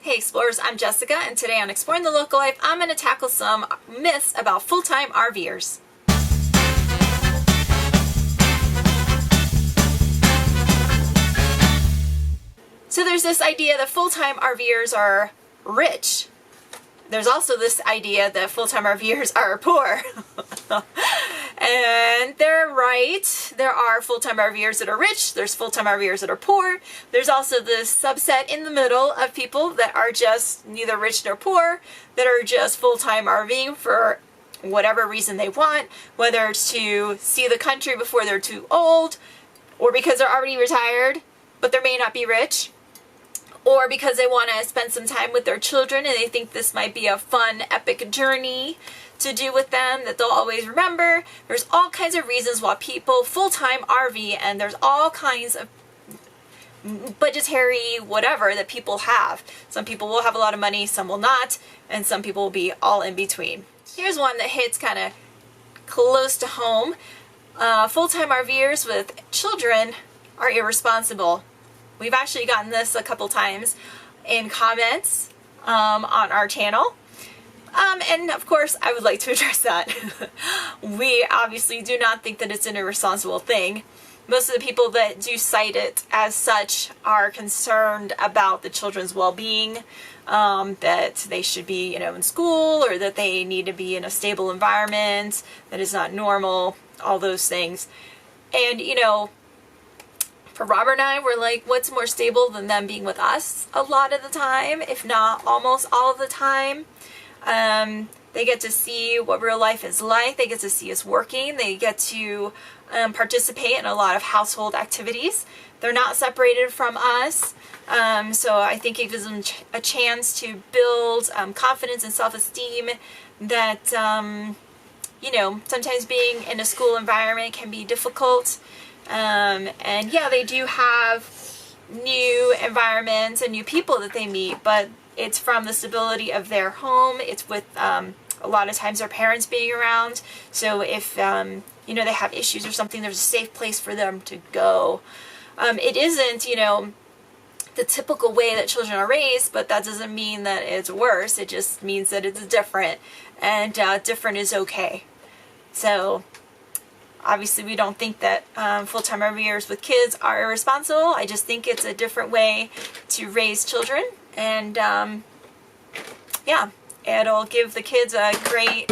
Hey Explorers, I'm Jessica, and today on Exploring the Local Life, I'm going to tackle some myths about full-time RVers. So there's this idea that full-time RVers are rich. There's also this idea that full-time RVers are poor. And they're right. There are full-time RVers that are rich. There's full-time RVers that are poor. There's also this subset in the middle of people that are just neither rich nor poor, that are just full-time RVing for whatever reason they want, whether it's to see the country before they're too old, or because they're already retired, but they may not be rich, or because they want to spend some time with their children and they think this might be a fun, epic journey to do with them that they'll always remember. There's all kinds of reasons why people full-time RV, and there's all kinds of budgetary whatever that people have. Some people will have a lot of money, some will not, and some people will be all in between. Here's one that hits kind of close to home. Full-time RVers with children are irresponsible. We've actually gotten this a couple times in comments on our channel. And of course, I would like to address that. We obviously do not think that it's an irresponsible thing. Most of the people that do cite it as such are concerned about the children's well-being, that they should be, in school, or that they need to be in a stable environment that is not normal, all those things. And, for Robert and I, we're like, what's more stable than them being with us a lot of the time, if not almost all of the time? They get to see what real life is like. They get to see us working. They get to participate in a lot of household activities. They're not separated from us. So I think it gives them a chance to build confidence and self-esteem that, sometimes being in a school environment can be difficult. And yeah, they do have new environments and new people that they meet, but it's from the stability of their home. It's with a lot of times their parents being around. So if they have issues or something, there's a safe place for them to go. It isn't the typical way that children are raised, but that doesn't mean that it's worse. It just means that it's different, and different is okay. So obviously, we don't think that full-time RVers with kids are irresponsible. I just think it's a different way to raise children. And yeah, it'll give the kids a great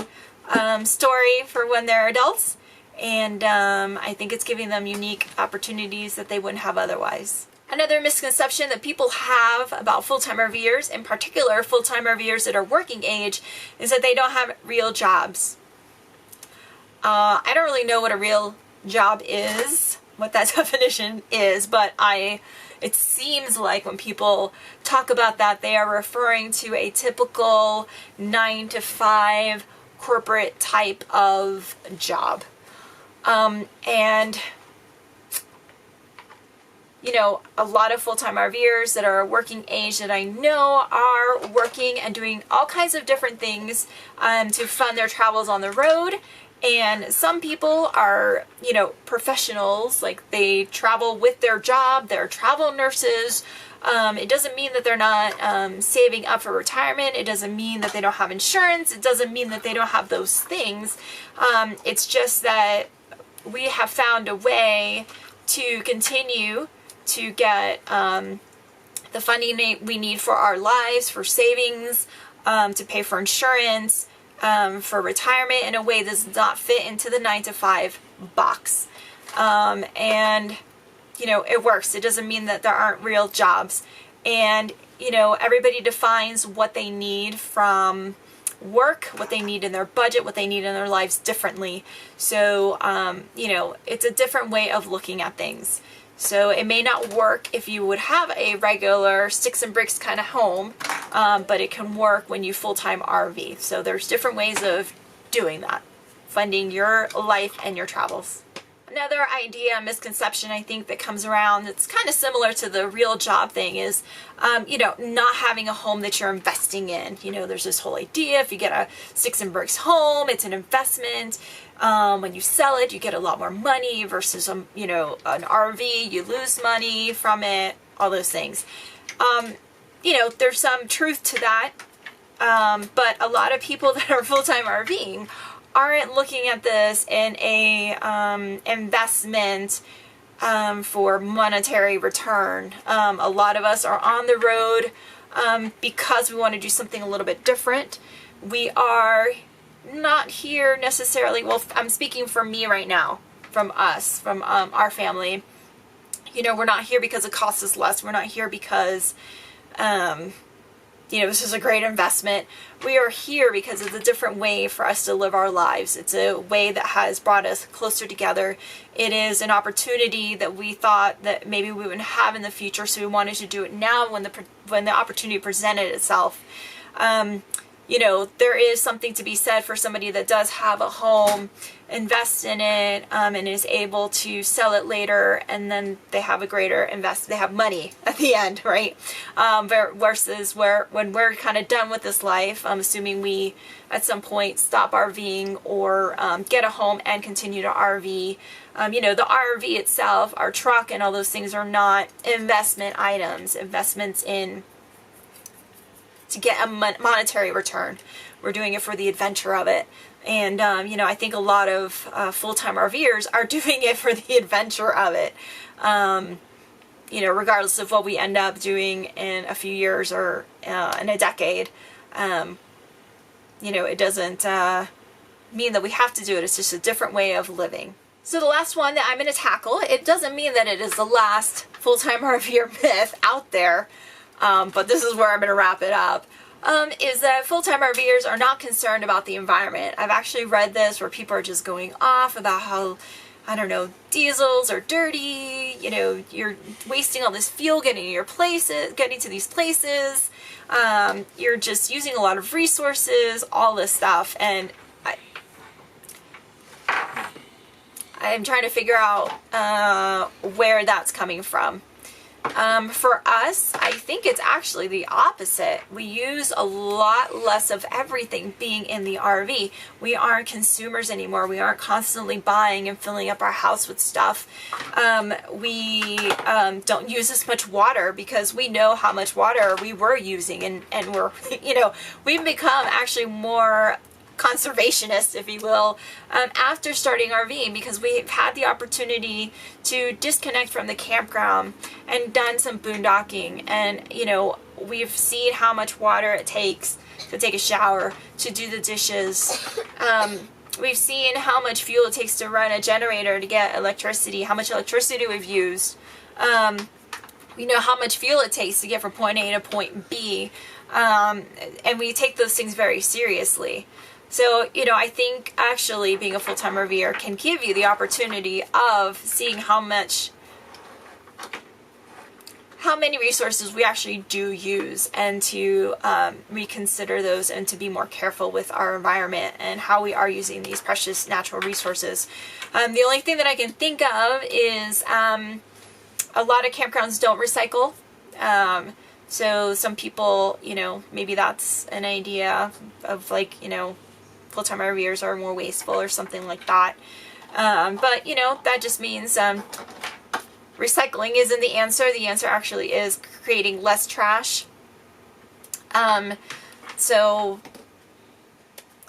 story for when they're adults. And I think it's giving them unique opportunities that they wouldn't have otherwise. Another misconception that people have about full-time RVers, in particular full-time RVers that are working age, is that they don't have real jobs. I don't really know what a real job is, what that definition is, but it seems like when people talk about that, they are referring to a typical 9-to-5 corporate type of job. And a lot of full-time RVers that are working age that I know are working and doing all kinds of different things to fund their travels on the road. And some people are, professionals, like they travel with their job, they're travel nurses. It doesn't mean that they're not saving up for retirement. It doesn't mean that they don't have insurance. It doesn't mean that they don't have those things. It's just that we have found a way to continue to get the funding we need for our lives, for savings, to pay for insurance, for retirement in a way that does not fit into the 9-to-5 box. And, it works. It doesn't mean that there aren't real jobs. And, everybody defines what they need from work, what they need in their budget, what they need in their lives differently. So, it's a different way of looking at things. So it may not work if you would have a regular sticks and bricks kind of home, but it can work when you full-time RV. So there's different ways of doing that, funding your life and your travels. Another idea, misconception I think that comes around that's kind of similar to the real job thing is, not having a home that you're investing in. There's this whole idea if you get a sticks and bricks home, it's an investment. When you sell it, you get a lot more money versus, an RV, you lose money from it, all those things. you know, there's some truth to that. But a lot of people that are full-time RVing aren't looking at this in a investment for monetary return. A lot of us are on the road because we want to do something a little bit different. We are not here necessarily, well, I'm speaking for me right now, from us, from our family. You know, we're not here because it costs us less. We're not here because, you know, this is a great investment. We are here because it's a different way for us to live our lives. It's a way that has brought us closer together. It is an opportunity that we thought that maybe we wouldn't have in the future, so we wanted to do it now when the opportunity presented itself. You know, there is something to be said for somebody that does have a home, invest in it, and is able to sell it later, and then they have a greater they have money at the end, right? Versus when we're kind of done with this life, I'm assuming we at some point stop RVing or get a home and continue to RV. You know, the RV itself, our truck and all those things are not investment items, investments in to get a monetary return. We're doing it for the adventure of it. And, you know, I think a lot of full-time RVers are doing it for the adventure of it. You know, regardless of what we end up doing in a few years or in a decade, you know, it doesn't mean that we have to do it. It's just a different way of living. So the last one that I'm going to tackle, it doesn't mean that it is the last full-time RVer myth out there. But this is where I'm going to wrap it up, is that full-time RVers are not concerned about the environment. I've actually read this where people are just going off about how, I don't know, diesels are dirty, you know, you're wasting all this fuel getting to these places, you're just using a lot of resources, all this stuff, and I'm trying to figure out where that's coming from. For us, I think it's actually the opposite. We use a lot less of everything being in the RV. We aren't consumers anymore. We aren't constantly buying and filling up our house with stuff. We don't use as much water because we know how much water we were using, and we're, you know, we've become actually more conservationists, if you will, after starting RVing, because we've had the opportunity to disconnect from the campground and done some boondocking, and you know, we've seen how much water it takes to take a shower, to do the dishes. We've seen how much fuel it takes to run a generator to get electricity, how much electricity we've used. We know how much fuel it takes to get from point A to point B, and we take those things very seriously. So, you know, I think actually being a full-time RVer can give you the opportunity of seeing how many resources we actually do use, and to reconsider those and to be more careful with our environment and how we are using these precious natural resources. The only thing that I can think of is a lot of campgrounds don't recycle. So some people, you know, maybe that's an idea of like, you know, full-time RVers are more wasteful or something like that. But, you know, that just means recycling isn't the answer. The answer actually is creating less trash. So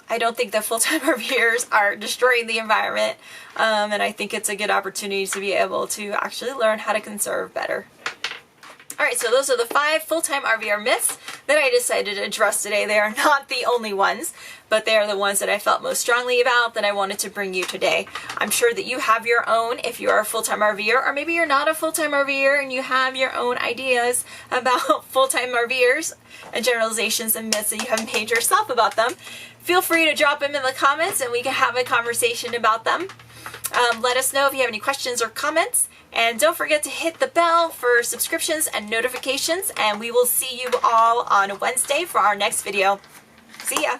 I don't think that full-time RVers are destroying the environment. And I think it's a good opportunity to be able to actually learn how to conserve better. Alright, so those are the 5 full-time RVer myths that I decided to address today. They are not the only ones, but they are the ones that I felt most strongly about that I wanted to bring you today. I'm sure that you have your own if you are a full-time RVer, or maybe you're not a full-time RVer and you have your own ideas about full-time RVers and generalizations and myths that you have made yourself about them. Feel free to drop them in the comments and we can have a conversation about them. Let us know if you have any questions or comments. And don't forget to hit the bell for subscriptions and notifications, and we will see you all on Wednesday for our next video. See ya!